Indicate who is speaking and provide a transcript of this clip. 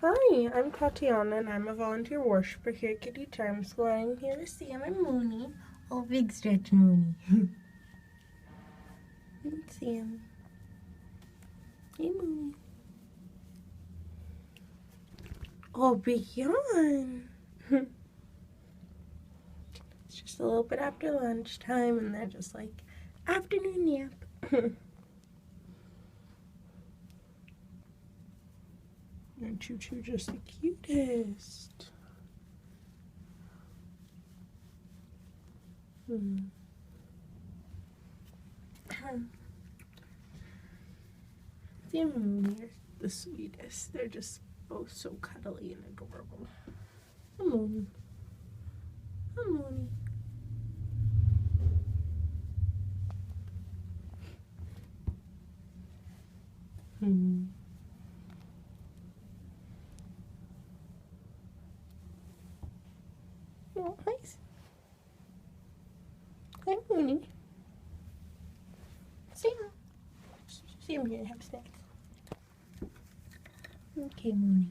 Speaker 1: Hi, I'm Tatiana and I'm a volunteer worshiper here at Kitty Charm School. I'm here with Sam and Mooney. Oh, big stretch Mooney. And Sam. Hey Mooney. Oh, big yawn. It's just a little bit after lunchtime and they're just like, afternoon nap. And Choo Choo just the cutest. Sam and Mooney are the sweetest. They're just both so cuddly and adorable. Hi, Mooney. Hi, Mooney. Oh, hi. Hi, Mooney. Sam. Sam, you're gonna have snacks. Okay, Mooney.